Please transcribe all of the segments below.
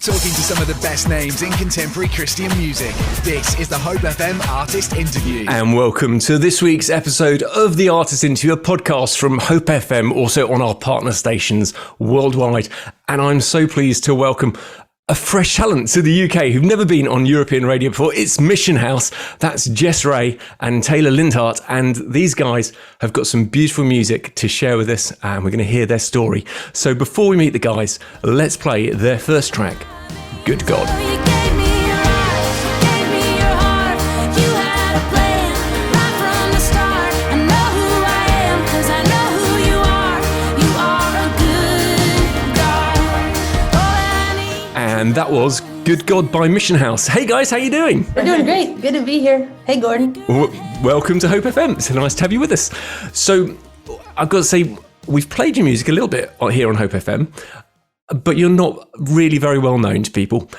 Talking to some of the best names in contemporary Christian music. This is the Hope FM Artist Interview. And welcome to this week's episode of the Artist Interview, a podcast from Hope FM, also on our partner stations worldwide. And I'm so pleased to welcome a fresh talent to the UK who've never been on European radio before. It's Mission House. That's Jess and Taylor Leonhardt. And these guys have got some beautiful music to share with us, and we're going to hear their story. So before we meet the guys, let's play their first track, Good God. And that was Good God by Mission House. Hey guys, how you doing? We're doing great. Good to be here. Hey Gordon. Welcome to Hope FM. It's nice to have you with us. So I've got to say, we've played your music a little bit here on Hope FM, but you're not really very well known to people.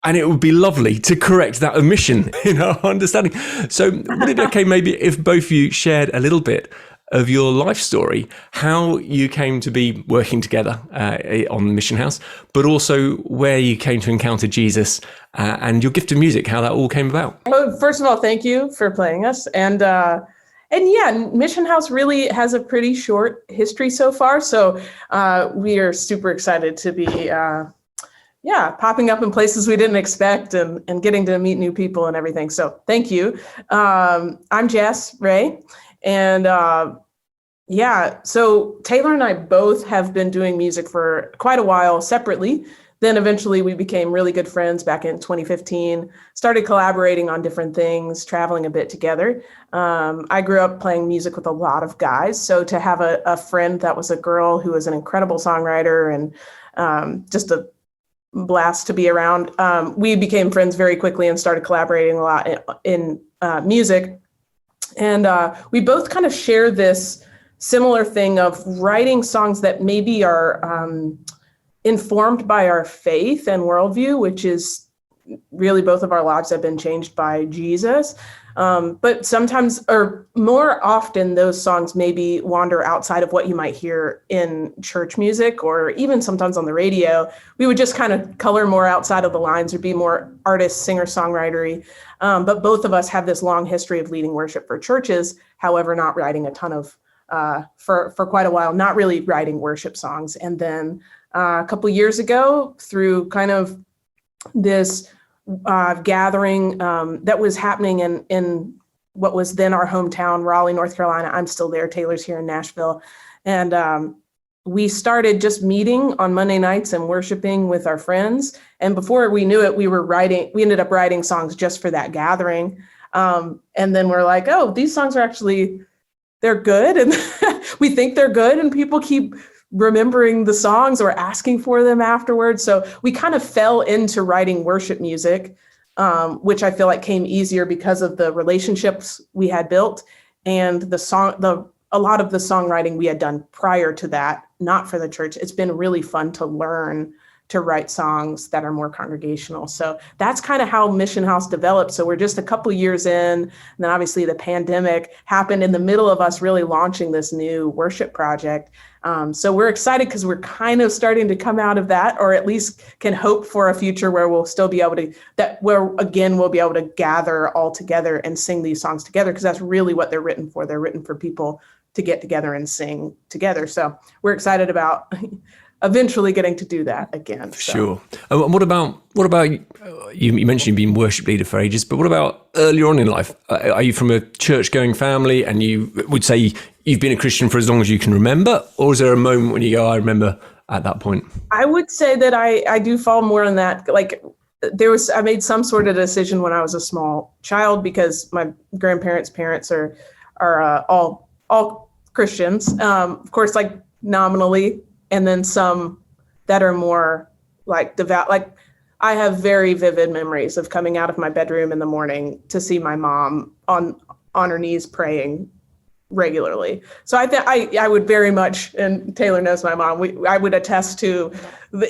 And it would be lovely to correct that omission in our understanding. So would it be okay maybe if both of you shared a little bit of your life story, how you came to be working together on Mission House, but also where you came to encounter Jesus and your gift of music, how that all came about? Well, first of all, thank you for playing us. And yeah, Mission House really has a pretty short history so far. So we are super excited to be popping up in places we didn't expect and getting to meet new people and everything. So thank you. I'm Jess Ray. And so Taylor and I both have been doing music for quite a while separately. Then eventually we became really good friends back in 2015, started collaborating on different things, traveling a bit together. I grew up playing music with a lot of guys. So to have a friend that was a girl who was an incredible songwriter and just a blast to be around, we became friends very quickly and started collaborating a lot in music. And we both kind of share this similar thing of writing songs that maybe are informed by our faith and worldview, which is really both of our lives have been changed by Jesus. But sometimes, or more often, those songs maybe wander outside of what you might hear in church music or even sometimes on the radio. We would just kind of color more outside of the lines or be more artist, singer, songwritery. But both of us have this long history of leading worship for churches, however, not writing a ton of, for quite a while, not really writing worship songs. And then a couple of years ago, through kind of this gathering that was happening in what was then our hometown, Raleigh, North Carolina. I'm still there. Taylor's here in Nashville. And we started just meeting on Monday nights and worshiping with our friends. And before we knew it, we ended up writing songs just for that gathering. And then we're like, oh, these songs are actually, they're good. And we think they're good. And people keep remembering the songs or asking for them afterwards. So we kind of fell into writing worship music, which I feel like came easier because of the relationships we had built and a lot of the songwriting we had done prior to that, not for the church. It's been really fun to learn to write songs that are more congregational. So that's kind of how Mission House developed. So we're just a couple years in, and then obviously the pandemic happened in the middle of us really launching this new worship project. So we're excited because we're kind of starting to come out of that, or at least can hope for a future where we'll still be able to, we'll be able to gather all together and sing these songs together, because that's really what they're written for. They're written for people to get together and sing together. So we're excited about eventually getting to do that again. So. Sure. And what about you mentioned you've been worship leader for ages, but what about earlier on in life? Are you from a church-going family and you would say you've been a Christian for as long as you can remember? Or is there a moment when you go, I remember at that point? I would say that I do fall more in that, like I made some sort of decision when I was a small child, because my grandparents' parents are all Christians, of course, like nominally, and then some that are more like devout. Like I have very vivid memories of coming out of my bedroom in the morning to see my mom on her knees praying regularly. So I would very much, and Taylor knows my mom, I would attest to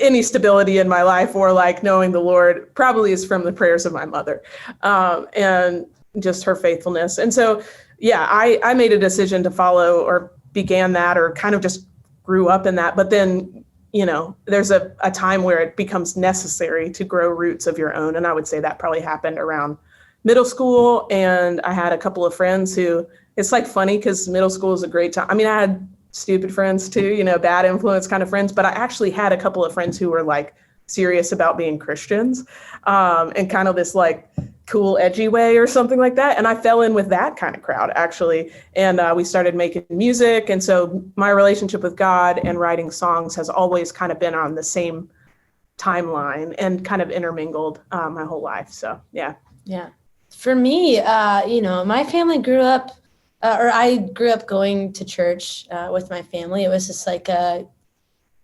any stability in my life or like knowing the Lord probably is from the prayers of my mother and just her faithfulness. And so, yeah, I made a decision to follow, or began that, or kind of just grew up in that. But then there's a time where it becomes necessary to grow roots of your own. And I would say that probably happened around middle school. And I had a couple of friends who, it's like funny because middle school is a great time. I mean, I had stupid friends too, bad influence kind of friends, but I actually had a couple of friends who were like serious about being Christians, and kind of this like cool, edgy way or something like that. And I fell in with that kind of crowd actually. And we started making music. And so my relationship with God and writing songs has always kind of been on the same timeline and kind of intermingled my whole life. So, yeah. Yeah. For me, my family grew up, I grew up going to church with my family. It was just like,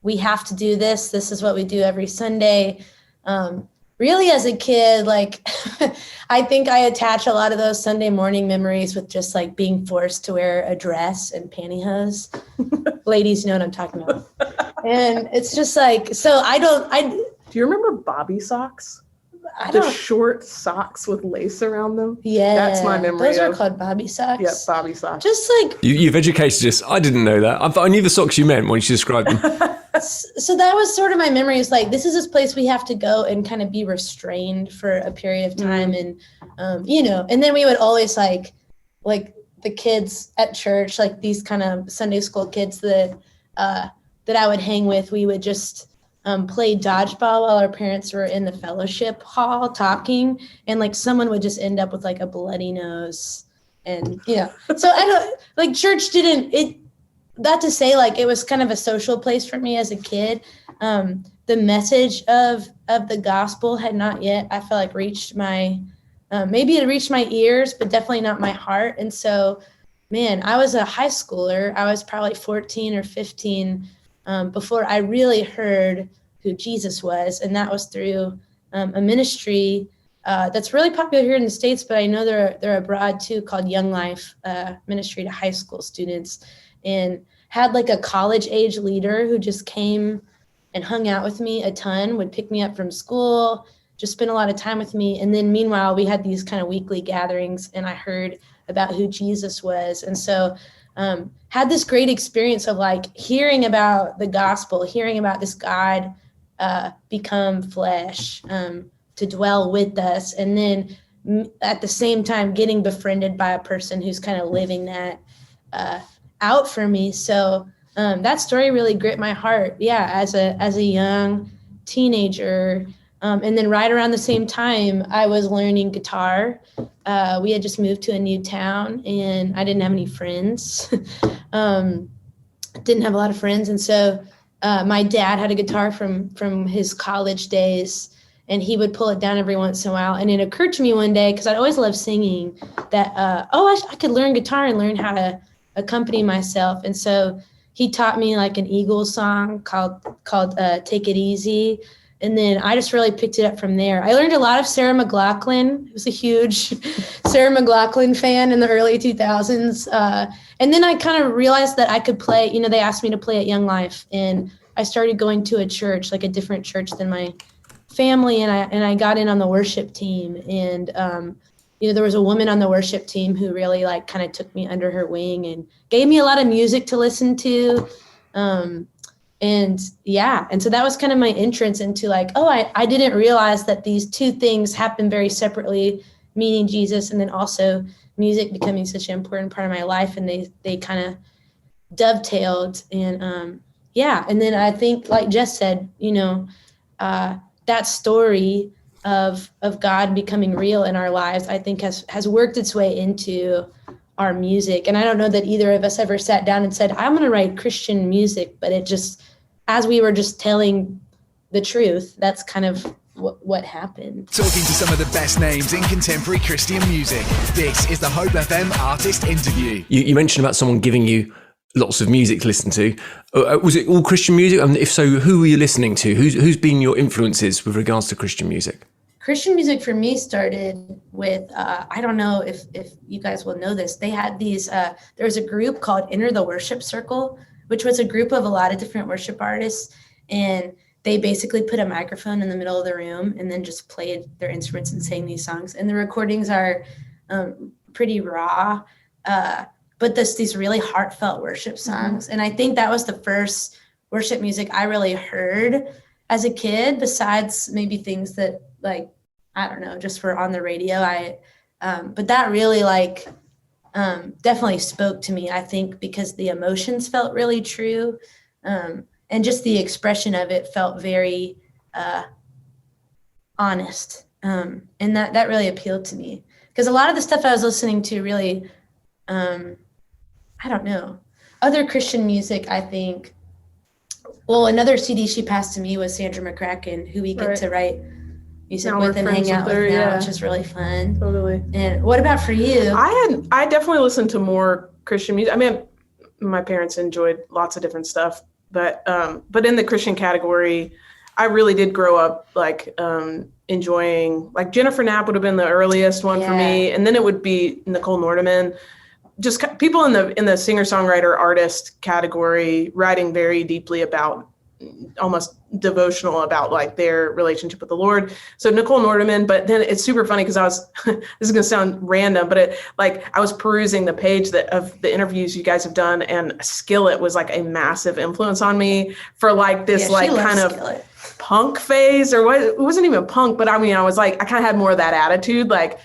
we have to do this. This is what we do every Sunday. Really, as a kid, like, I think I attach a lot of those Sunday morning memories with just like being forced to wear a dress and pantyhose. Ladies know what I'm talking about. And it's just like, so do you remember bobby socks? The short socks with lace around them. Yeah, that's my memory. Those are called bobby socks. Yeah, bobby socks. Just like you've educated us. I didn't know that. I knew the socks you meant when you described them. So that was sort of my memory. Is like, this is this place we have to go and kind of be restrained for a period of time, and and then we would always like the kids at church, like these kind of Sunday school kids that I would hang with. We would just play dodgeball while our parents were in the fellowship hall talking, and like someone would just end up with like a bloody nose, and so I don't like church didn't it. That to say, like, it was kind of a social place for me as a kid. The message of the gospel had not yet, I feel like, reached my, maybe it reached my ears, but definitely not my heart. And so, man, I was a high schooler. I was probably 14 or 15 before I really heard who Jesus was. And that was through a ministry that's really popular here in the States, but I know they're abroad too, called Young Life Ministry to high school students. And had like a college age leader who just came and hung out with me a ton, would pick me up from school, just spend a lot of time with me. And then meanwhile, we had these kind of weekly gatherings and I heard about who Jesus was. And so had this great experience of like hearing about the gospel, hearing about this God become flesh to dwell with us. And then at the same time, getting befriended by a person who's kind of living that out for me. So that story really gripped my heart. Yeah, as a young teenager. And then right around the same time, I was learning guitar. We had just moved to a new town and I didn't have any friends. Didn't have a lot of friends. And so my dad had a guitar from his college days and he would pull it down every once in a while. And it occurred to me one day, because I'd always loved singing, that, I could learn guitar and learn how to accompany myself. And so he taught me like an Eagles song called Take It Easy. And then I just really picked it up from there. I learned a lot of Sarah McLachlan. I was a huge Sarah McLachlan fan in the early 2000s. And then I kind of realized that I could play, they asked me to play at Young Life. And I started going to a church, like a different church than my family. And I got in on the worship team. And there was a woman on the worship team who really like kind of took me under her wing and gave me a lot of music to listen to. And so that was kind of my entrance into like, I didn't realize that these two things happen very separately, meeting Jesus and then also music becoming such an important part of my life. And they kind of dovetailed. And and then I think, like Jess said, that story of God becoming real in our lives, I think has worked its way into our music. And I don't know that either of us ever sat down and said, I'm going to write Christian music, but it just, as we were just telling the truth, that's kind of what happened. Talking to some of the best names in contemporary Christian music. This is the Hope FM Artist Interview. You mentioned about someone giving you lots of music to listen to. Was it all Christian music? And if so, who were you listening to? Who's been your influences with regards to Christian music? Christian music for me started with, I don't know if you guys will know this, they had these, there was a group called Enter the Worship Circle, which was a group of a lot of different worship artists. And they basically put a microphone in the middle of the room and then just played their instruments and sang these songs. And the recordings are pretty raw, but these really heartfelt worship songs. Mm-hmm. And I think that was the first worship music I really heard as a kid, besides maybe things that like, I don't know, just were on the radio. But that really like definitely spoke to me, I think, because the emotions felt really true. And just the expression of it felt very honest. And that really appealed to me, because a lot of the stuff I was listening to really, I don't know, other Christian music, I think. Well, another CD she passed to me was Sandra McCracken, who we get to write music Now with and hang out with now, yeah. which is really fun. Totally. And what about for you? I definitely listened to more Christian music. I mean, my parents enjoyed lots of different stuff, but in the Christian category, I really did grow up like enjoying, like Jennifer Knapp would have been the earliest one for me, and then it would be Nicole Nordeman. Just people in the singer-songwriter artist category writing very deeply about, almost devotional about like their relationship with the Lord. So Nicole Nordeman, but then it's super funny because I was, this is going to sound random, but I was perusing the page of the interviews you guys have done, and Skillet was like a massive influence on me for like this like kind of Skillet. Punk phase, or what? It wasn't even punk, but I mean, I was like, I kind of had more of that attitude, like,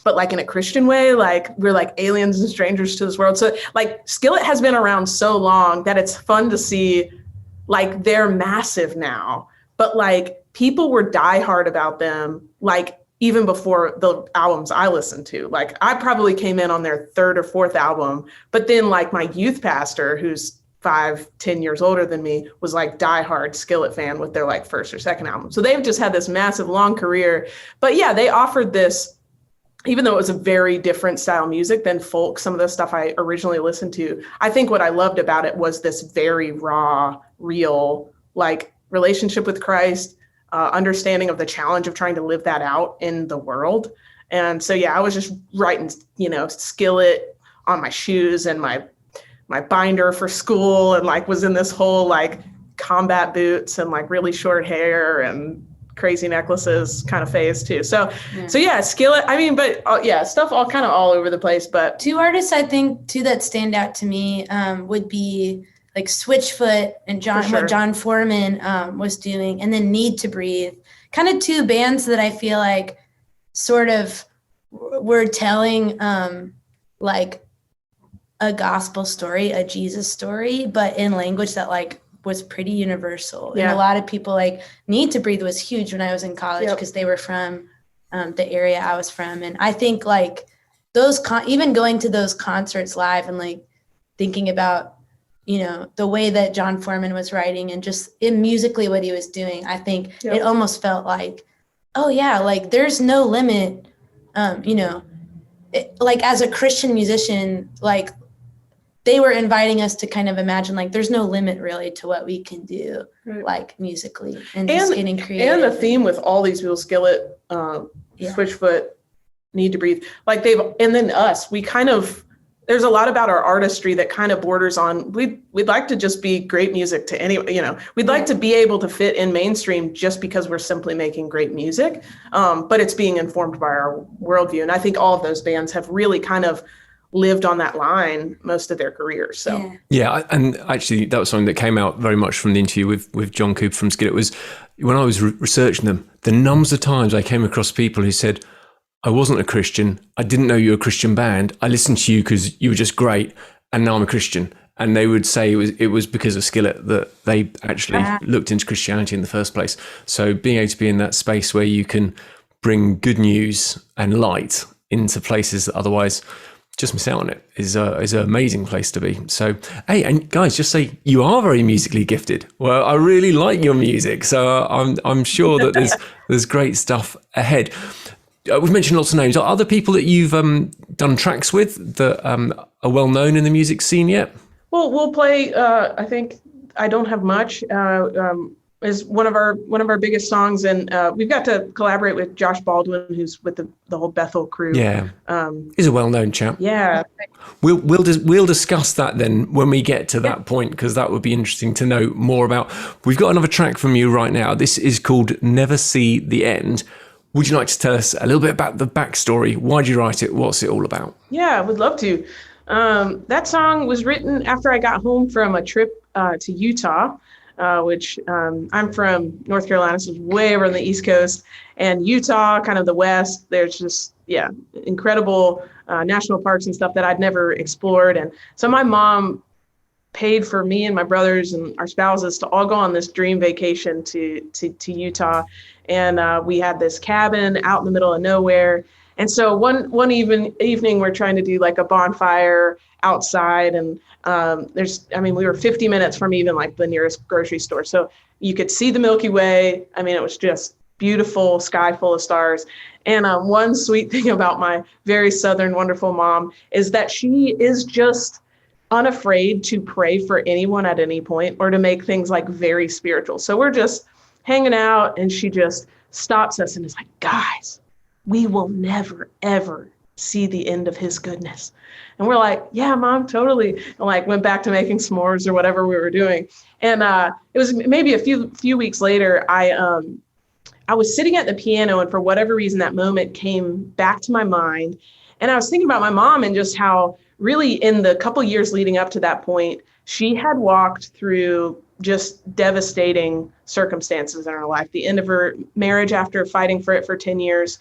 but like in a Christian way, like we're like aliens and strangers to this world. So like Skillet has been around so long that it's fun to see like they're massive now, but like people were diehard about them, like even before the albums I listened to. Like I probably came in on their third or fourth album, but then like my youth pastor, who's 5-10 years older than me, was like diehard Skillet fan with their like first or second album. So they've just had this massive long career. But yeah, they offered this, even though it was a very different style music than folk, some of the stuff I originally listened to, I think what I loved about it was this very raw, real, like relationship with Christ, understanding of the challenge of trying to live that out in the world. And so, yeah, I was just writing, Skillet on my shoes and my binder for school, and like was in this whole like combat boots and like really short hair and crazy necklaces kind of phase too. So yeah, Skillet. I mean, but stuff all kind of all over the place. But two artists I think too that stand out to me would be like Switchfoot and what John Foreman was doing, and then Need to Breathe. Kind of two bands that I feel like sort of were telling like a gospel story, a Jesus story, but in language that like was pretty universal. Yeah. And a lot of people like Need to Breathe was huge when I was in college because they were from the area I was from. And I think like those even going to those concerts live and like thinking about, the way that John Foreman was writing and just musically what he was doing, I think it almost felt like, oh yeah, like there's no limit, like as a Christian musician, like they were inviting us to kind of imagine like there's no limit really to what we can do, like musically and just getting creative. And the theme with all these people, Skillet, Switchfoot, Need to Breathe, like and then us, we kind of, there's a lot about our artistry that kind of borders on, we'd like to just be great music to anyone, we'd like to be able to fit in mainstream just because we're simply making great music, but it's being informed by our worldview. And I think all of those bands have really kind of lived on that line most of their careers. So and actually that was something that came out very much from the interview with John Cooper from Skillet. Was when I was researching them, the numbers of times I came across people who said, I wasn't a Christian, I didn't know you were a Christian band, I listened to you because you were just great, and now I'm a Christian. And they would say it was because of Skillet that they actually looked into Christianity in the first place. So being able to be in that space where you can bring good news and light into places that otherwise just miss out on it is an amazing place to be. So, hey, and guys, just say you are very musically gifted. Well, I really like your music, so I'm sure that there's great stuff ahead. We've mentioned lots of names. Are other people that you've done tracks with that are well known in the music scene yet? Well, we'll play. I think I Don't Have Much is one of our biggest songs, and we've got to collaborate with Josh Baldwin, who's with the whole Bethel crew. Yeah, he's a well-known chap. Yeah, we'll discuss that then when we get to that point, because that would be interesting to know more about. We've got another track from you right now. This is called Never See the End. Would you like to tell us a little bit about the backstory? Why did you write it? What's it all about? Yeah, I would love to. That song was written after I got home from a trip to Utah. which I'm from North Carolina, so it's way over on the East Coast, and Utah, kind of the West. There's just, incredible national parks and stuff that I'd never explored. And so my mom paid for me and my brothers and our spouses to all go on this dream vacation to Utah. And we had this cabin out in the middle of nowhere. And so one evening we're trying to do like a bonfire outside, and we were 50 minutes from even like the nearest grocery store. So you could see the Milky Way. I mean, it was just beautiful, sky full of stars. And one sweet thing about my very Southern, wonderful mom is that she is just unafraid to pray for anyone at any point or to make things like very spiritual. So we're just hanging out, and she just stops us and is like, guys, we will never, ever see the end of his goodness. And we're like, yeah, Mom, totally. And like went back to making s'mores or whatever we were doing. And it was maybe a few weeks later, I was sitting at the piano, and for whatever reason, that moment came back to my mind. And I was thinking about my mom and just how really in the couple years leading up to that point, she had walked through just devastating circumstances in her life. The end of her marriage after fighting for it for 10 years.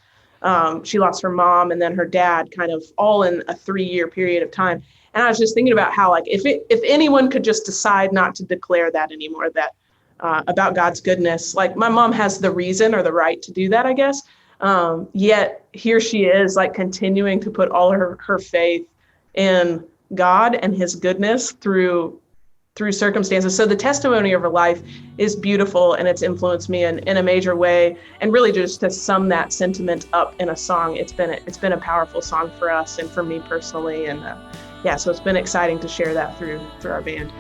She lost her mom and then her dad, kind of all in a 3-year period of time. And I was just thinking about how, like, if anyone could just decide not to declare that anymore, that about God's goodness, like my mom has the reason or the right to do that, I guess. Yet here she is, like, continuing to put all her faith in God and his goodness through circumstances. So the testimony of her life is beautiful, and it's influenced me in a major way. And really, just to sum that sentiment up in a song, it's been a powerful song for us and for me personally. And so it's been exciting to share that through our band.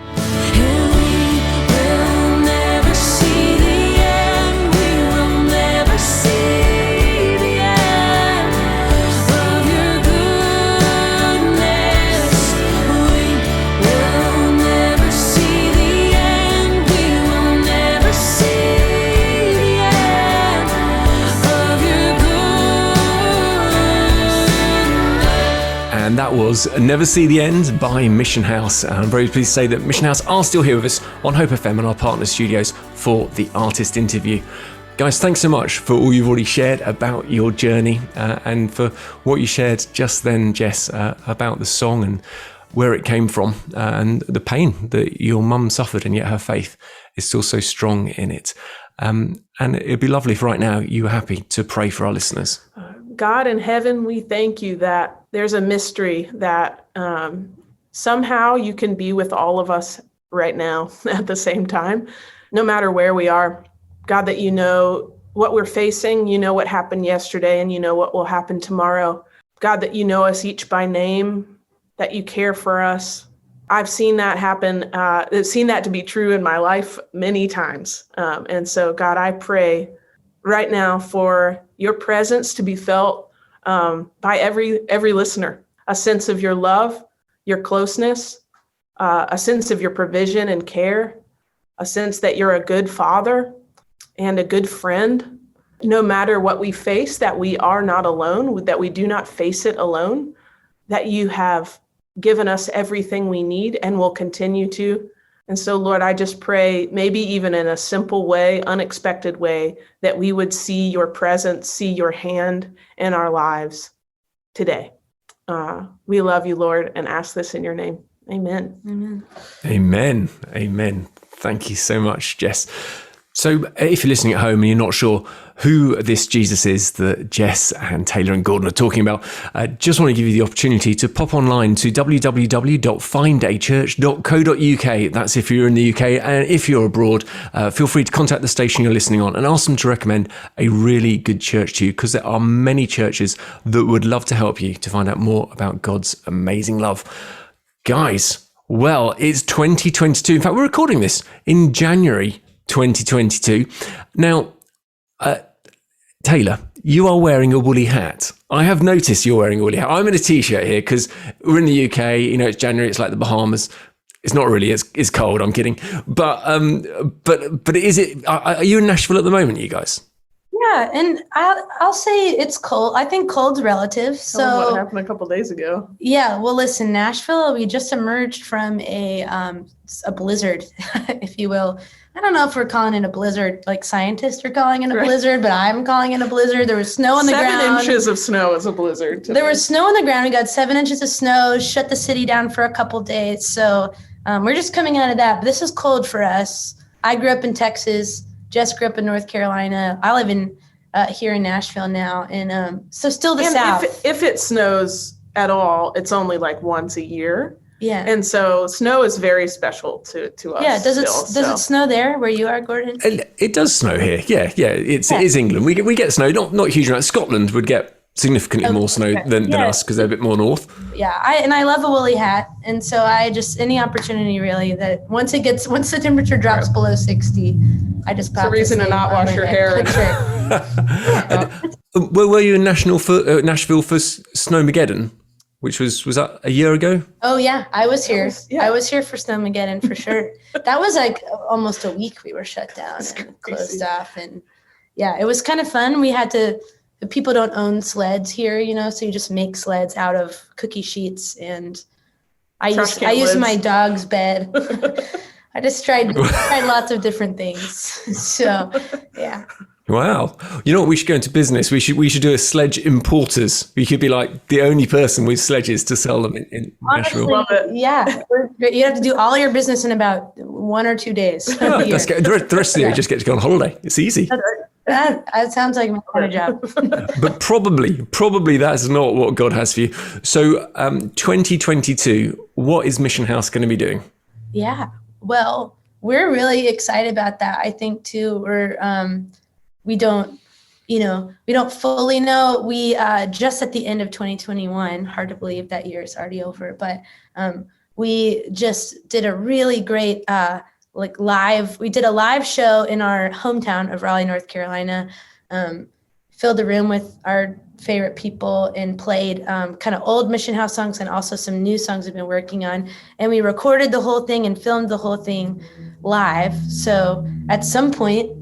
And that was Never See the End by Mission House. And I'm very pleased to say that Mission House are still here with us on Hope FM and our partner studios for the artist interview. Guys, thanks so much for all you've already shared about your journey and for what you shared just then, Jess, about the song and where it came from and the pain that your mum suffered, and yet her faith is still so strong in it. And it'd be lovely if right now you were happy to pray for our listeners. God in heaven, we thank you that there's a mystery that somehow you can be with all of us right now at the same time, no matter where we are. God, that you know what we're facing, you know what happened yesterday, and you know what will happen tomorrow. God, that you know us each by name, that you care for us. I've seen that happen. I've seen that to be true in my life many times. And so, God, I pray right now for your presence to be felt by every listener, a sense of your love, your closeness, a sense of your provision and care, a sense that you're a good father and a good friend. No matter what we face, that we are not alone, that we do not face it alone, that you have given us everything we need and will continue to. And so, Lord, I just pray, maybe even in a simple way, unexpected way, that we would see your presence, see your hand in our lives today. We love you, Lord, and ask this in your name. Amen. Amen. Amen. Amen. Thank you so much, Jess. So if you're listening at home and you're not sure who this Jesus is that Jess and Taylor and Gordon are talking about, just want to give you the opportunity to pop online to www.findachurch.co.uk. That's if you're in the UK, and if you're abroad, feel free to contact the station you're listening on and ask them to recommend a really good church to you, because there are many churches that would love to help you to find out more about God's amazing love. Guys, well, it's 2022. In fact, we're recording this in January 2022. Now, Taylor, you are wearing a woolly hat. I have noticed you're wearing a woolly hat. I'm in a t-shirt here because we're in the UK. You know, it's January. It's like the Bahamas. It's not really. It's cold. I'm kidding. But is it? Are you in Nashville at the moment, you guys? Yeah, and I'll say it's cold. I think cold's relative. Tell them what So happened a couple days ago. yeah, well, listen, Nashville, we just emerged from a blizzard, if you will. I don't know if we're calling it a blizzard, like scientists are calling it a blizzard, but I'm calling it a blizzard. There was snow on the ground. 7 inches of snow is a blizzard. There was snow on the ground. We got 7 inches of snow, shut the city down for a couple days. So we're just coming out of that. But this is cold for us. I grew up in Texas. Jess grew up in North Carolina. I live in here in Nashville now. And so still the South. If it snows at all, it's only like once a year. Yeah. And so snow is very special to us. Yeah. Does it snow there where you are, Gordon? It does snow here. Yeah. It is England. We get snow, not huge amounts. Scotland would get significantly more snow than us because they're a bit more north. Yeah. I love a woolly hat. And so I just, any opportunity really that once the temperature drops below 60, I just pop. It's a reason to not wash your hair. Were you in Nashville for Snowmageddon? Which was that a year ago? Oh yeah, I was here. I was here for Snowmageddon for sure. That was like almost a week we were shut down and closed off, and yeah, it was kind of fun. People don't own sleds here, so you just make sleds out of cookie sheets, and I used my dog's bed. I just tried lots of different things. So yeah. Wow. You know what? We should go into business. We should do a sledge importers. We could be like the only person with sledges to sell them in Nashville. Love it. Yeah. You have to do all your business in about 1 or 2 days. The rest of the year, you just get to go on holiday. It's easy. That sounds like my kind of job. But probably that's not what God has for you. So 2022, what is Mission House going to be doing? Yeah. Well, we're really excited about that. I think too, we don't fully know. We just at the end of 2021, hard to believe that year is already over, but we just did a really great we did a live show in our hometown of Raleigh, North Carolina, filled the room with our favorite people and played kind of old Mission House songs and also some new songs we've been working on. And we recorded the whole thing and filmed the whole thing live. So at some point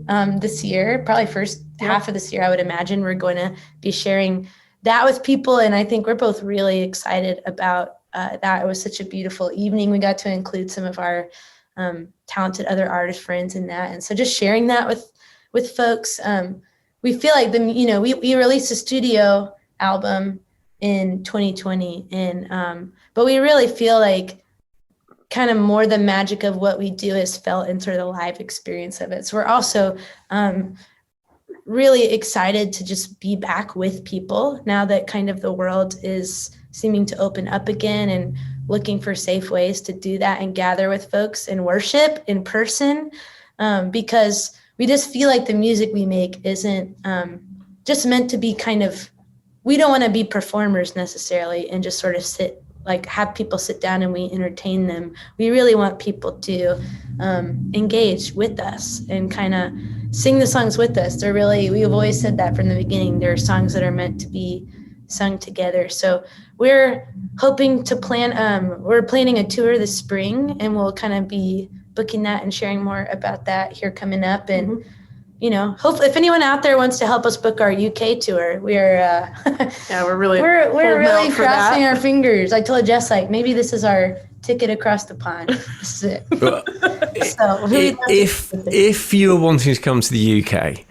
this year, probably first half of this year, I would imagine we're going to be sharing that with people. And I think we're both really excited about that. It was such a beautiful evening. We got to include some of our talented other artist friends in that. And so just sharing that with folks. We feel like we released a studio album in 2020, and but we really feel like kind of more the magic of what we do is felt in sort of the live experience of it. So we're also really excited to just be back with people now that kind of the world is seeming to open up again, and looking for safe ways to do that and gather with folks and worship in person, because we just feel like the music we make isn't just meant to be we don't want to be performers necessarily and just sort of have people sit down and we entertain them. We really want people to engage with us and kind of sing the songs with us. We've always said that from the beginning. There are songs that are meant to be sung together. So we're hoping to we're planning a tour this spring, and we'll kind of be booking that and sharing more about that here coming up. And hopefully if anyone out there wants to help us book our UK tour, we're really crossing our fingers. I told Jess, maybe this is our ticket across the pond. This is it. If you are wanting to come to the UK,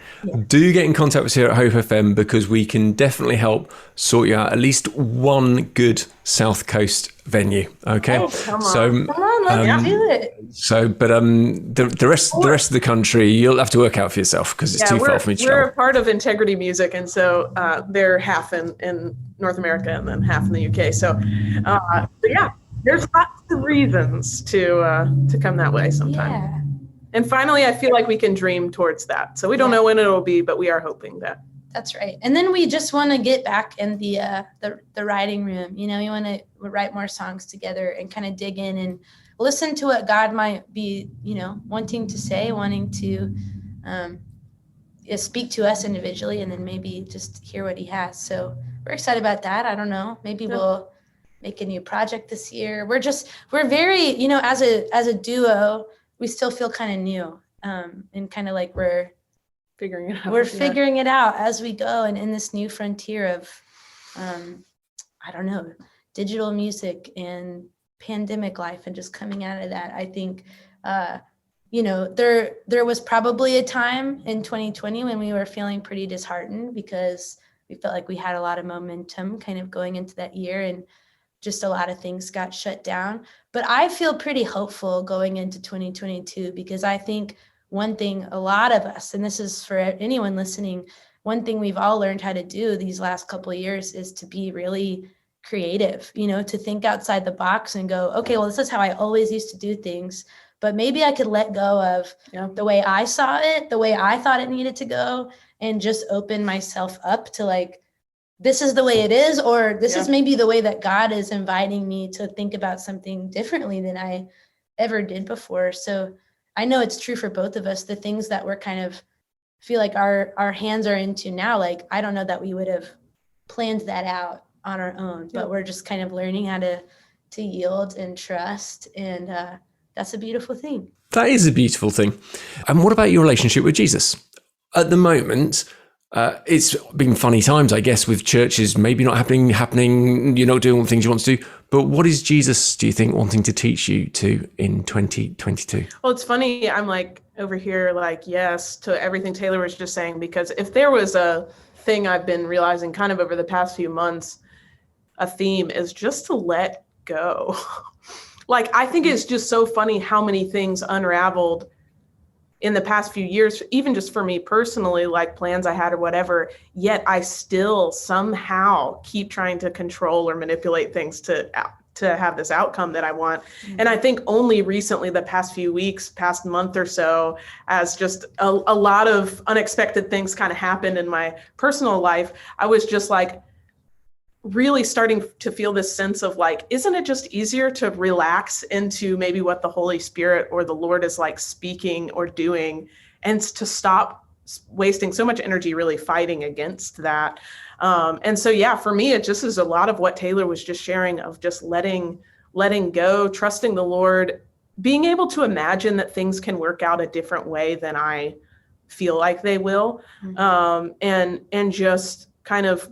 do get in contact with us here at Hope FM, because we can definitely help sort you out at least one good South Coast venue. Okay, come on, let's do it. So, but the rest of the country, you'll have to work out for yourself, because it's too far for me to travel. We're a part of Integrity Music, and so they're half in North America and then half in the UK. So there's lots of reasons to come that way sometime. Yeah. And finally, I feel like we can dream towards that. So we don't know when it'll be, but we are hoping that. That's right. And then we just want to get back in the writing room. We want to write more songs together and kind of dig in and listen to what God might be, wanting to say, wanting to speak to us individually, and then maybe just hear what he has. So we're excited about that. I don't know. Maybe we'll make a new project this year. We're very, as a duo, we still feel kind of new, and kind of like we're Figuring it out. We're figuring it out as we go, and in this new frontier of, I don't know, digital music and pandemic life, and just coming out of that. I think, there was probably a time in 2020 when we were feeling pretty disheartened because we felt like we had a lot of momentum kind of going into that year, and just a lot of things got shut down. But I feel pretty hopeful going into 2022 because I think one thing a lot of us, and this is for anyone listening, one thing we've all learned how to do these last couple of years is to be really creative, to think outside the box and go, okay, well, this is how I always used to do things, but maybe I could let go of the way I saw it, the way I thought it needed to go, and just open myself up to like, this is the way it is, or this is maybe the way that God is inviting me to think about something differently than I ever did before. So I know it's true for both of us, the things that we're kind of feel like our hands are into now, like, I don't know that we would have planned that out on our own, but we're just kind of learning how to yield and trust. And that's a beautiful thing. That is a beautiful thing. And what about your relationship with Jesus? At the moment, it's been funny times, I guess, with churches maybe not happening, you're not doing all the things you want to do. But what is Jesus, do you think, wanting to teach you to in 2022? Well, it's funny. I'm like over here, like, yes to everything Taylor was just saying, because if there was a thing I've been realizing kind of over the past few months, a theme is just to let go. Like, I think it's just so funny how many things unraveled in the past few years, even just for me personally, like plans I had or whatever, yet I still somehow keep trying to control or manipulate things to have this outcome that I want. And I think only recently, the past few weeks, past month or so, as just a lot of unexpected things kind of happened in my personal life, I was just like, really starting to feel this sense of like, isn't it just easier to relax into maybe what the Holy Spirit or the Lord is like speaking or doing, and to stop wasting so much energy really fighting against that. And so, yeah, for me, it just is a lot of what Taylor was just sharing, of just letting go, trusting the Lord, being able to imagine that things can work out a different way than I feel like they will. And just kind of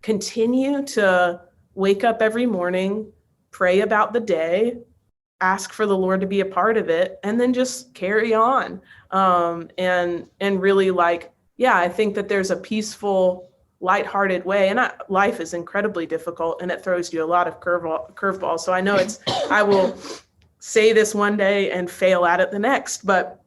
continue to wake up every morning, pray about the day, ask for the Lord to be a part of it, and then just carry on. And really, like, yeah, I think that there's a peaceful, lighthearted way. And life is incredibly difficult, and it throws you a lot of curveballs. So I know I will say this one day and fail at it the next, but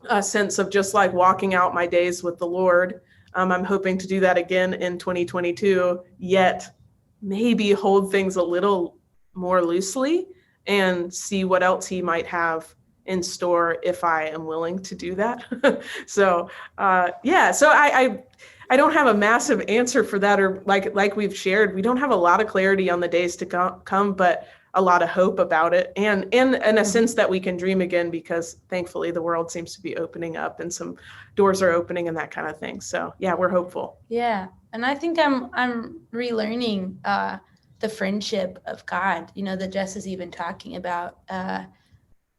a sense of just like walking out my days with the Lord. I'm hoping to do that again in 2022, yet maybe hold things a little more loosely and see what else he might have in store if I am willing to do that. So I don't have a massive answer for that, or like we've shared, we don't have a lot of clarity on the days to come, but a lot of hope about it, and in a sense that we can dream again, because thankfully the world seems to be opening up and some doors are opening and that kind of thing. So yeah, we're hopeful. Yeah, and I think I'm relearning the friendship of God, that Jess is even talking about.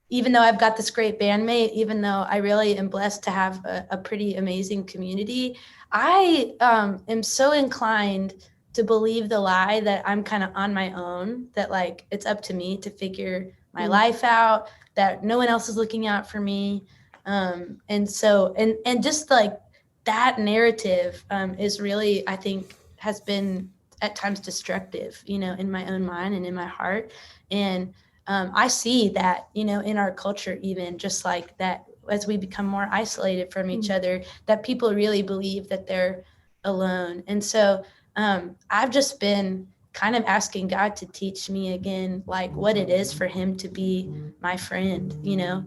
Even though I've got this great bandmate, even though I really am blessed to have a pretty amazing community, I am so inclined to believe the lie that I'm kind of on my own, that like it's up to me to figure my life out, that no one else is looking out for me. And so, and just like that narrative is really, I think, has been at times destructive, in my own mind and in my heart. And I see that, in our culture, even just like that, as we become more isolated from each other, that people really believe that they're alone. And so I've just been kind of asking God to teach me again, like what it is for him to be my friend.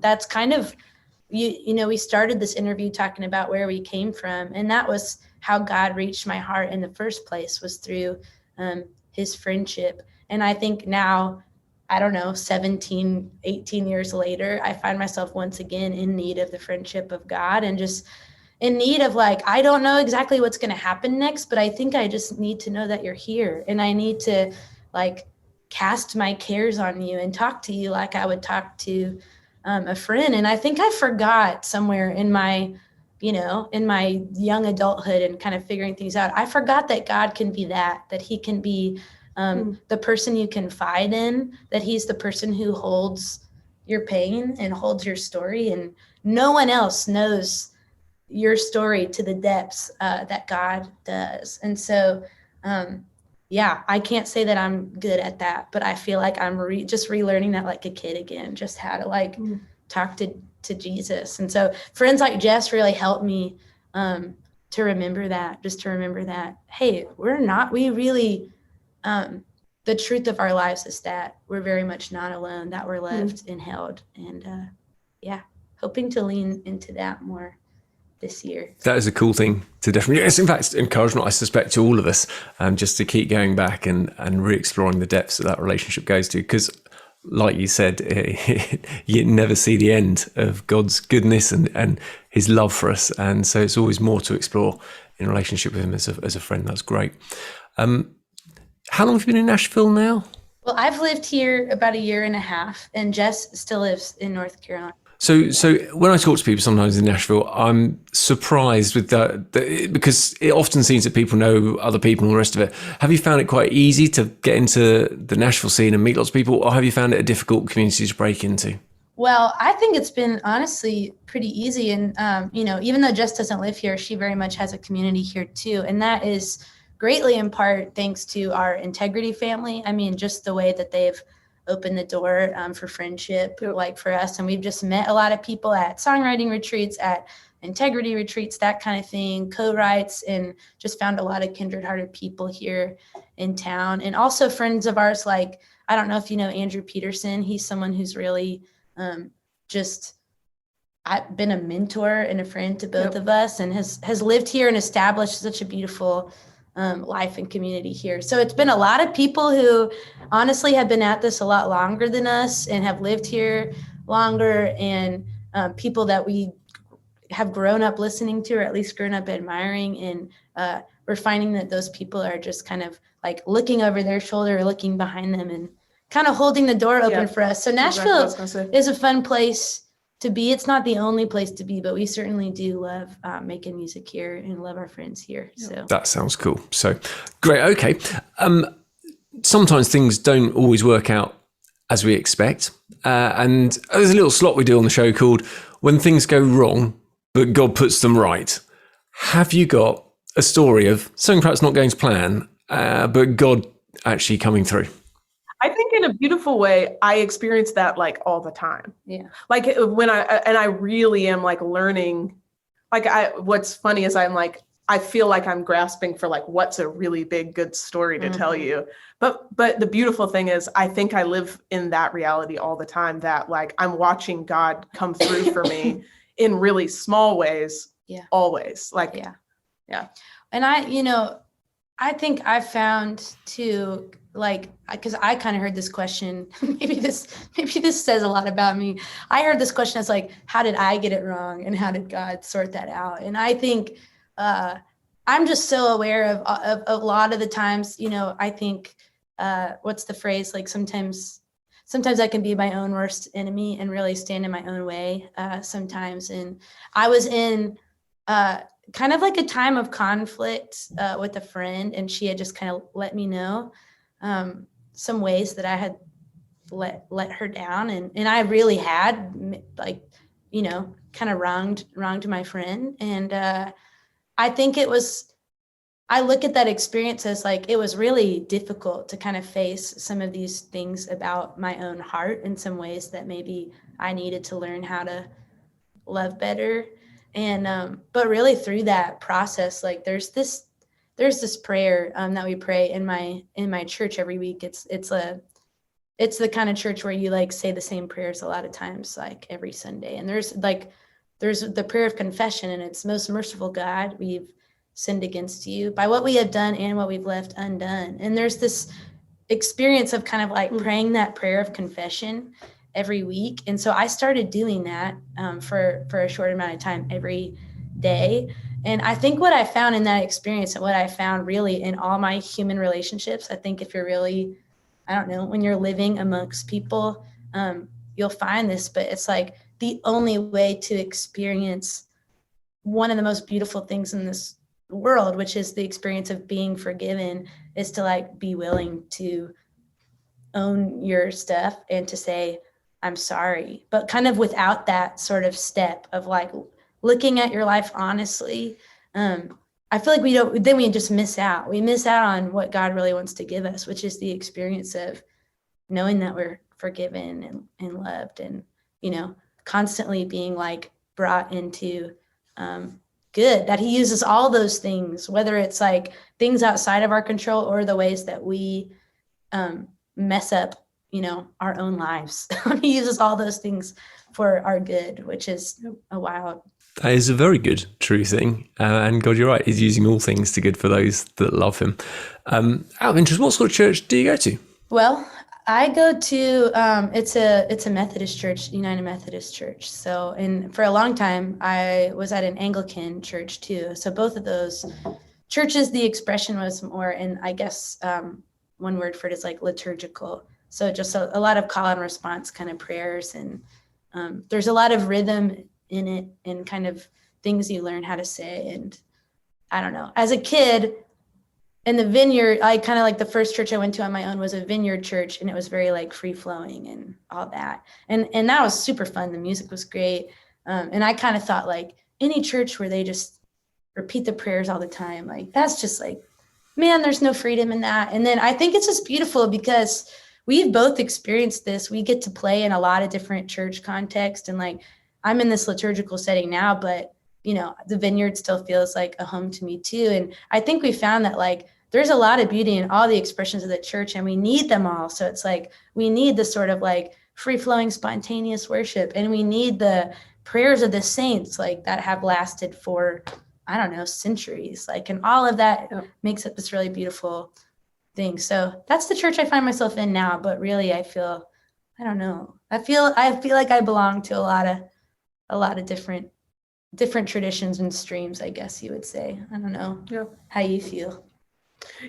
That's kind of, we started this interview talking about where we came from. And that was how God reached my heart in the first place, was through his friendship. And I think now, I don't know, 17, 18 years later, I find myself once again in need of the friendship of God, and just in need of like, I don't know exactly what's going to happen next, but I think I just need to know that you're here. And I need to like cast my cares on you and talk to you like I would talk to a friend. And I think I forgot somewhere in my, in my young adulthood and kind of figuring things out, I forgot that God can be that he can be the person you confide in, that he's the person who holds your pain and holds your story. And no one else knows your story to the depths that God does. And so, I can't say that I'm good at that, but I feel like I'm just relearning that like a kid again, just how to talk to Jesus. And so friends like Jess really helped me to remember that, hey, we really, the truth of our lives is that we're very much not alone, that we're loved and held. And hoping to lean into that more this year. That is a cool thing to definitely, it's in fact encouragement, I suspect, to all of us, just to keep going back and re-exploring the depths that relationship goes to. Because like you said, you never see the end of God's goodness and his love for us. And so it's always more to explore in relationship with him as a friend. That's great. How long have you been in Nashville now? Well, I've lived here about a year and a half, and Jess still lives in North Carolina. So when I talk to people sometimes in Nashville, I'm surprised with that because it often seems that people know other people and all the rest of it. Have you found it quite easy to get into the Nashville scene and meet lots of people, or have you found it a difficult community to break into? Well, I think it's been honestly pretty easy. And, even though Jess doesn't live here, she very much has a community here too. And that is greatly in part thanks to our Integrity family. I mean, just the way that they've opened the door for friendship, like for us. And we've just met a lot of people at songwriting retreats, at Integrity retreats, that kind of thing, co-writes, and just found a lot of kindred-hearted people here in town. And also friends of ours, like, I don't know if you know Andrew Peterson. He's someone who's really I've been a mentor and a friend to both of us, and has lived here and established such a beautiful life and community here. So it's been a lot of people who honestly have been at this a lot longer than us and have lived here longer, and people that we have grown up listening to, or at least grown up admiring. And we're finding that those people are just kind of like looking over their shoulder, or looking behind them, and kind of holding the door open for us. So Nashville is a fun place to be. It's not the only place to be, but we certainly do love making music here and love our friends here. So that sounds cool. So great. Okay. Sometimes things don't always work out as we expect. And there's a little slot we do on the show called When Things Go Wrong, but God Puts Them Right. Have you got a story of something perhaps not going to plan, but God actually coming through? I think in a beautiful way, I experience that like all the time. Yeah. Like when I really am like learning, what's funny is I feel like I'm grasping for like, what's a really big, good story to tell you. But the beautiful thing is, I think I live in that reality all the time, that like I'm watching God come through for me in really small ways. Yeah. Always. Like, yeah. And I think I've found too, like, because I kind of heard this question, maybe this says a lot about me. I heard this question as like, how did I get it wrong, and how did God sort that out? And I think I'm just so aware of a lot of the times, I think, what's the phrase? Like sometimes I can be my own worst enemy and really stand in my own way sometimes. And I was in kind of like a time of conflict with a friend, and she had just kind of let me know some ways that I had let her down, and I really had, like, kind of wronged my friend. And I think I look at that experience as like, it was really difficult to kind of face some of these things about my own heart in some ways that maybe I needed to learn how to love better. And but really through that process, like there's this prayer that we pray in my church every week. It's the kind of church where you like say the same prayers a lot of times, like every Sunday. And there's the prayer of confession, and it's, most merciful God, we've sinned against you by what we have done and what we've left undone. And there's this experience of kind of like praying that prayer of confession every week. And so I started doing that for a short amount of time every day. And I think what I found in that experience, and what I found really in all my human relationships, I think if you're really, I don't know, when you're living amongst people, you'll find this, but it's like the only way to experience one of the most beautiful things in this world, which is the experience of being forgiven, is to like be willing to own your stuff and to say, I'm sorry, but kind of without that sort of step of like looking at your life honestly. I feel like we just miss out. We miss out on what God really wants to give us, which is the experience of knowing that we're forgiven and loved, and, constantly being like brought into good, that he uses all those things, whether it's like things outside of our control or the ways that we mess up, our own lives. He uses all those things for our good, which is a wild. That is a very good, true thing. And God, you're right. He's using all things to good for those that love him. Out of interest, what sort of church do you go to? Well, I go to, it's a Methodist church, United Methodist Church. So, and for a long time, I was at an Anglican church too. So both of those churches, the expression was more, and I guess one word for it is like liturgical. So just a lot of call and response kind of prayers. And there's a lot of rhythm in it and kind of things you learn how to say. And I don't know, as a kid in the vineyard, I kind of like the first church I went to on my own was a vineyard church, and it was very like free flowing and all that. And that was super fun. The music was great. And I kind of thought like any church where they just repeat the prayers all the time, like that's just like, man, there's no freedom in that. And then I think it's just beautiful because we've both experienced this. We get to play in a lot of different church contexts, and like I'm in this liturgical setting now, but the vineyard still feels like a home to me too. And I think we found that like there's a lot of beauty in all the expressions of the church, and we need them all. So it's like we need the sort of like free flowing, spontaneous worship, and we need the prayers of the saints like that have lasted for, I don't know, centuries. Like, and all of that makes it this really beautiful thing. So that's the church I find myself in now. But really, I feel like I belong to a lot of different traditions and streams, I guess you would say. I don't know how you feel.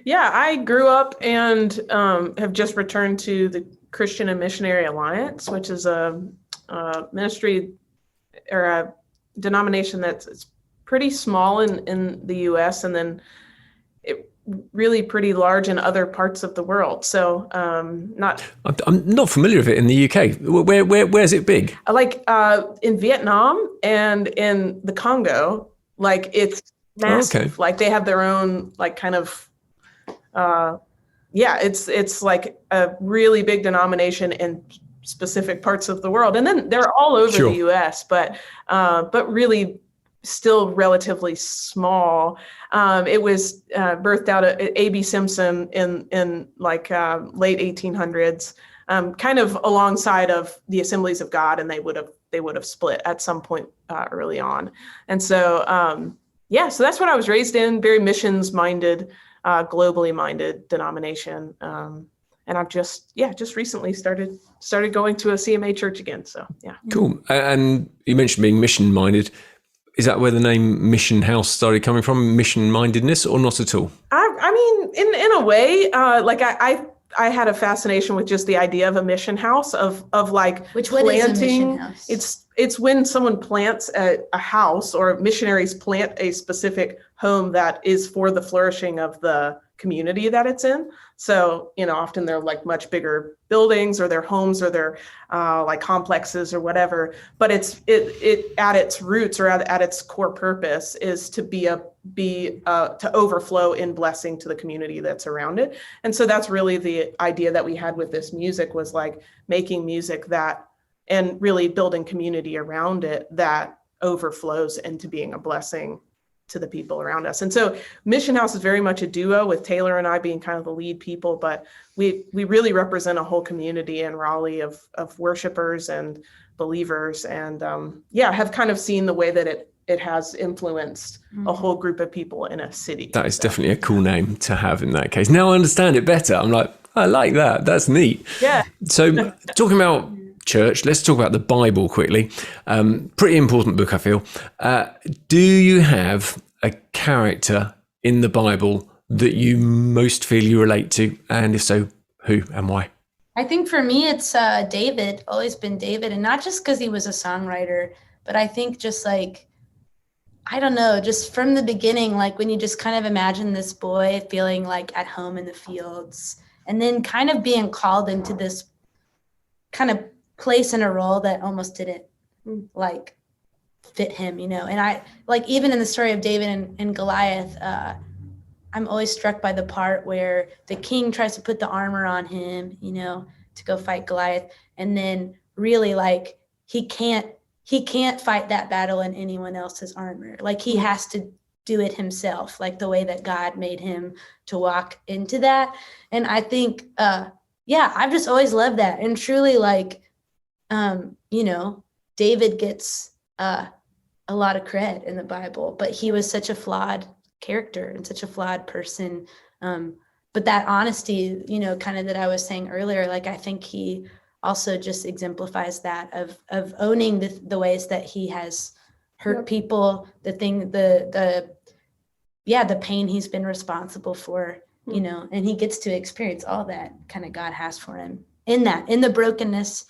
Yeah, I grew up and have just returned to the Christian and Missionary Alliance, which is a ministry or a denomination that's pretty small in the U.S. and then really pretty large in other parts of the world. So I'm not familiar with it in the UK. Where's it big? Like in Vietnam and in the Congo, like it's massive. Okay. Like they have their own like kind of it's like a really big denomination in specific parts of the world, and then they're all over the U.S. But really still relatively small. It was birthed out of A.B. Simpson in like late 1800s, kind of alongside of the Assemblies of God, and they would have split at some point early on. And so so that's what I was raised in, very missions minded, globally minded denomination. And I've just recently started going to a CMA church again. So yeah. Cool. And you mentioned being mission minded. Is that where the name Mission House started coming from? Mission mindedness, or not at all? I mean, in a way, like I had a fascination with just the idea of a mission house of like which planting. What is a mission house? It's when someone plants a house, or missionaries plant a specific home that is for the flourishing of the community that it's in. So, often they're like much bigger buildings, or their homes, or their like complexes or whatever. But it at its roots, or at its core purpose, is to to overflow in blessing to the community that's around it. And so that's really the idea that we had with this music, was like making music that, and really building community around it that overflows into being a blessing to the people around us. And so Mission House is very much a duo, with Taylor and I being kind of the lead people, but we really represent a whole community in Raleigh of worshipers and believers, and have kind of seen the way that it has influenced a whole group of people in a city. That is definitely a cool name to have in that case. Now I understand it better. I'm like, I like that. That's neat. Yeah. So talking about church, let's talk about the Bible quickly. Pretty important book, I feel. Do you have a character in the Bible that you most feel you relate to? And if so, who and why? I think for me, it's David, always been David. And not just because he was a songwriter, but I think just like I don't know, just from the beginning, like when you just kind of imagine this boy feeling like at home in the fields and then kind of being called into this kind of place in a role that almost didn't like fit him, you know. And I like, even in the story of David and Goliath, I'm always struck by the part where the king tries to put the armor on him, you know, to go fight Goliath. And then really like he can't fight that battle in anyone else's armor. Like he has to do it himself, like the way that God made him to walk into that. And I think, I've just always loved that. And truly like, you know, David gets a lot of credit in the Bible, but he was such a flawed character and such a flawed person. But that honesty, you know, kind of that I was saying earlier, like I think he also just exemplifies that of owning the ways that he has hurt people, the pain he's been responsible for, you know, and he gets to experience all that kind of God has for him in the brokenness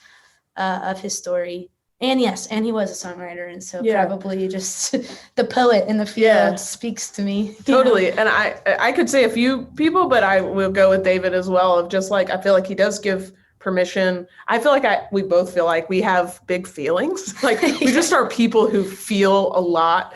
of his story. And yes, and he was a songwriter, and so probably just the poet in the field speaks to me. Totally. And I could say a few people, but I will go with David as well, of just like, I feel like he does give permission. I feel like we both feel like we have big feelings. Like we just are people who feel a lot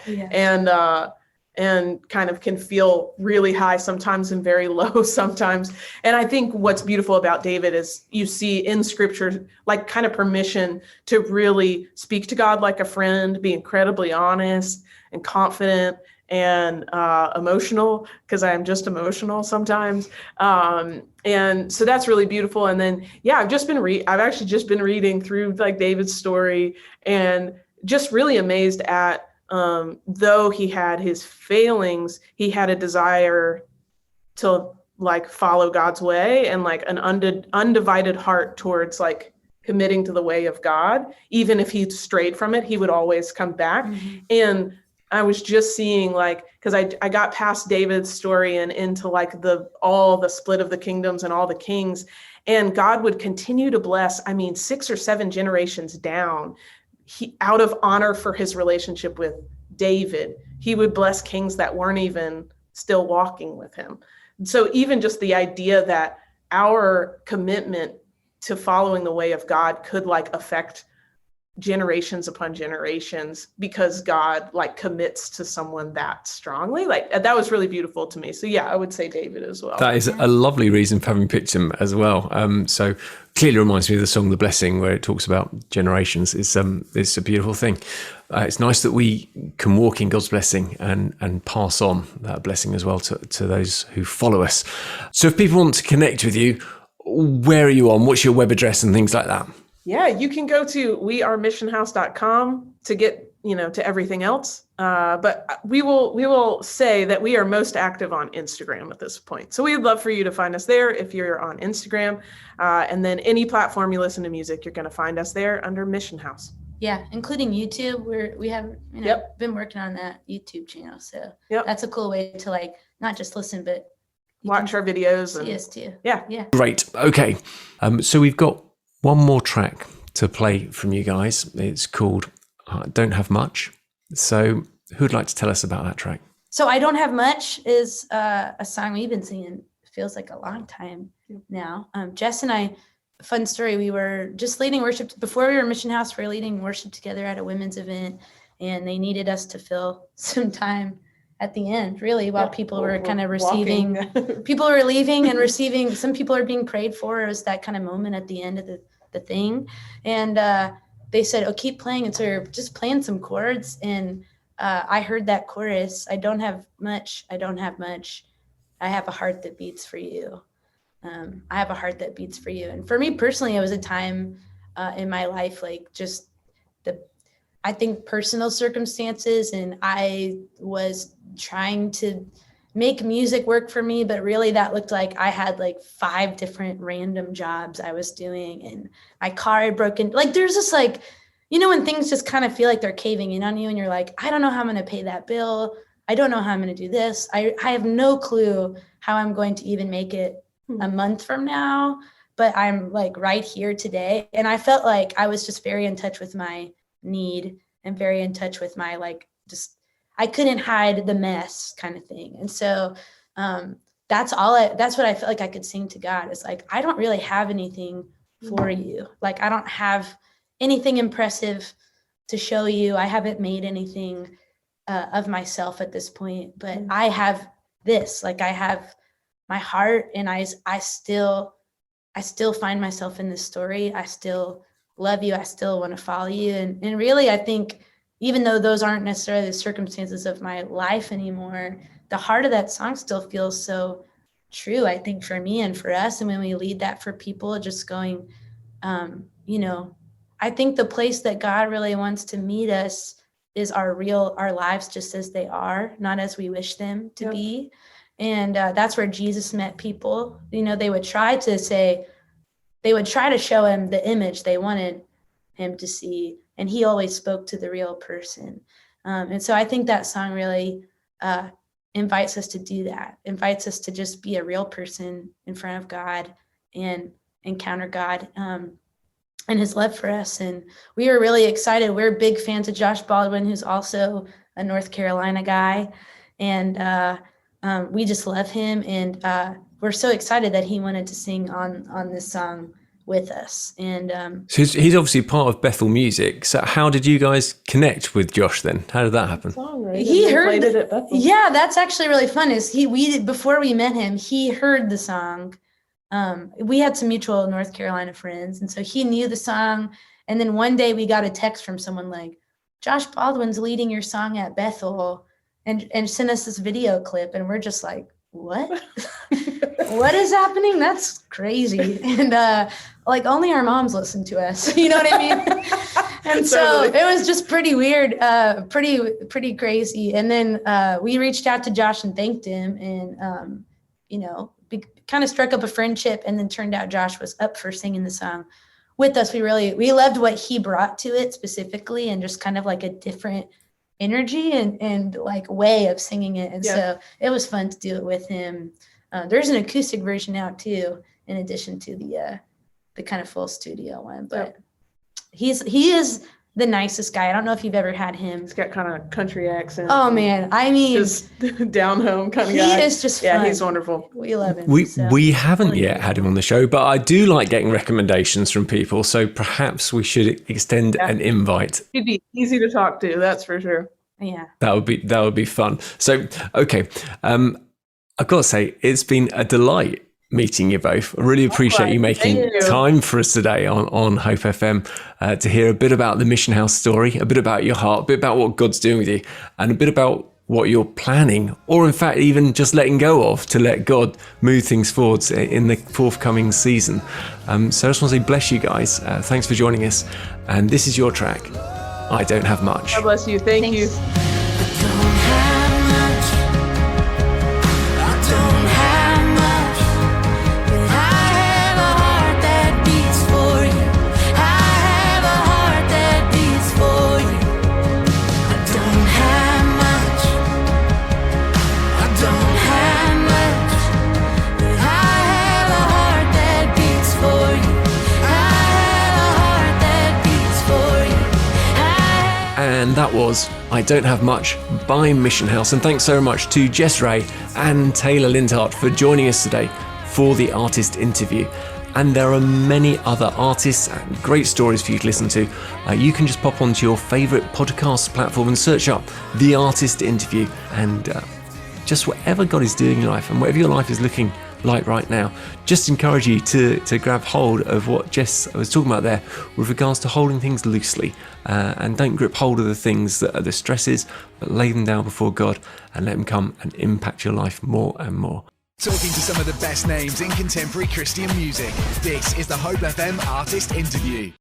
and kind of can feel really high sometimes and very low sometimes. And I think what's beautiful about David is you see in scripture, like kind of permission to really speak to God like a friend, be incredibly honest and confident and emotional, because I am just emotional sometimes. And so that's really beautiful. And then, I've actually just been reading through like David's story and just really amazed at, though he had his failings, he had a desire to like follow God's way and like an undivided heart towards like committing to the way of God. Even if he strayed from it, he would always come back. Mm-hmm. And I was just seeing like, because I got past David's story and into like all the split of the kingdoms and all the kings, and God would continue to bless, 6 or 7 generations down. Out of honor for his relationship with David, he would bless kings that weren't even still walking with him. So even just the idea that our commitment to following the way of God could like affect generations upon generations because God like commits to someone that strongly, like that was really beautiful to me. So I would say David as well. That is a lovely reason for having picked him as well. So clearly reminds me of the song The Blessing, where it talks about generations. It's a beautiful thing. It's nice that we can walk in God's blessing and pass on that blessing as well to those who follow us. So if people want to connect with you, where are you on? What's your web address and things like that? You can go to wearemissionhouse.com to get, to everything else. But we will say that we are most active on Instagram at this point. So we'd love for you to find us there if you're on Instagram. And then any platform you listen to music, you're going to find us there under Mission House. Yeah, including YouTube. We have been working on that YouTube channel. So that's a cool way to like not just listen, but watch our videos. See us too. Yeah. Great. Okay. So we've got one more track to play from you guys. It's called Don't Have Much. So who'd like to tell us about that track? So I Don't Have Much is a song we've been singing, it feels like a long time now. Jess and I, fun story, we were just leading worship. Before we were Mission House, we were leading worship together at a women's event, and they needed us to fill some time at the end, really, while people were kind of receiving, people were leaving and receiving, some people are being prayed for. It was that kind of moment at the end of the thing. And they said, oh, keep playing. And so we were just playing some chords. And I heard that chorus, I don't have much, I don't have much. I have a heart that beats for you. I have a heart that beats for you. And for me personally, it was a time in my life, like just I think personal circumstances, and I was trying to make music work for me, but really that looked like I had like 5 different random jobs I was doing, and my car had broken. Like there's just like, when things just kind of feel like they're caving in on you and you're like, I don't know how I'm going to pay that bill. I don't know how I'm going to do this. I have no clue how I'm going to even make it a month from now, but I'm like right here today. And I felt like I was just very in touch with my need and very in touch with my I couldn't hide the mess kind of thing. And so that's what I felt like I could sing to God. It's like, I don't really have anything for you. Like, I don't have anything impressive to show you. I haven't made anything of myself at this point, but I have this, like, I have my heart, and I still find myself in this story. I still love you. I still want to follow you. And really, I think, even though those aren't necessarily the circumstances of my life anymore, the heart of that song still feels so true, I think, for me and for us. And when we lead that for people, just going, I think the place that God really wants to meet us is our lives just as they are, not as we wish them to be. And that's where Jesus met people. They would try to show him the image they wanted him to see, and he always spoke to the real person. And so I think that song really invites us to do that, invites us to just be a real person in front of God and encounter God and his love for us. And we were really excited. We're big fans of Josh Baldwin, who's also a North Carolina guy. And we just love him. And we're so excited that he wanted to sing on this song with us. And so he's obviously part of Bethel Music. So how did you guys connect with Josh then? How did that happen? He heard it at Bethel. Yeah, that's actually really fun. Before we met him, he heard the song. We had some mutual North Carolina friends, and so he knew the song. And then one day we got a text from someone like, Josh Baldwin's leading your song at Bethel, and sent us this video clip, and we're just like, what? What is happening? That's crazy. And like, only our moms listen to us. You know what I mean? And so it was just pretty weird, pretty crazy. And then we reached out to Josh and thanked him, and kind of struck up a friendship. And then turned out Josh was up for singing the song with us. We loved what he brought to it specifically, and just kind of like a different energy and like way of singing it. And so it was fun to do it with him. There's an acoustic version out too, in addition to the kind of full studio one. But he is the nicest guy. I don't know if you've ever had him. He's got kind of country accent. Oh man, I mean, just down home kind of guy. He is just fun. Yeah, he's wonderful. We love him. We haven't yet had him on the show, but I do like getting recommendations from people. So perhaps we should extend an invite. He'd be easy to talk to, that's for sure. Yeah, that would be fun. So okay, I've got to say, it's been a delight meeting you both. I really appreciate you making time for us today on Hope FM to hear a bit about the Mission House story, a bit about your heart, a bit about what God's doing with you, and a bit about what you're planning, or in fact even just letting go of, to let God move things forwards in the forthcoming season. So I just want to say bless you guys. Thanks for joining us. And this is your track, I Don't Have Much. God bless you. Thanks. You. And that was I Don't Have Much by Mission House. And thanks so much to Jess Ray and Taylor Leonhardt for joining us today for the artist interview. And there are many other artists and great stories for you to listen to. You can just pop onto your favourite podcast platform and search up the artist interview, and just whatever God is doing in your life and whatever your life is looking like right now, just encourage you to grab hold of what Jess was talking about there with regards to holding things loosely, and don't grip hold of the things that are the stresses, but lay them down before God and let them come and impact your life more and more. Talking to some of the best names in contemporary Christian music. This is the Hope FM Artist Interview.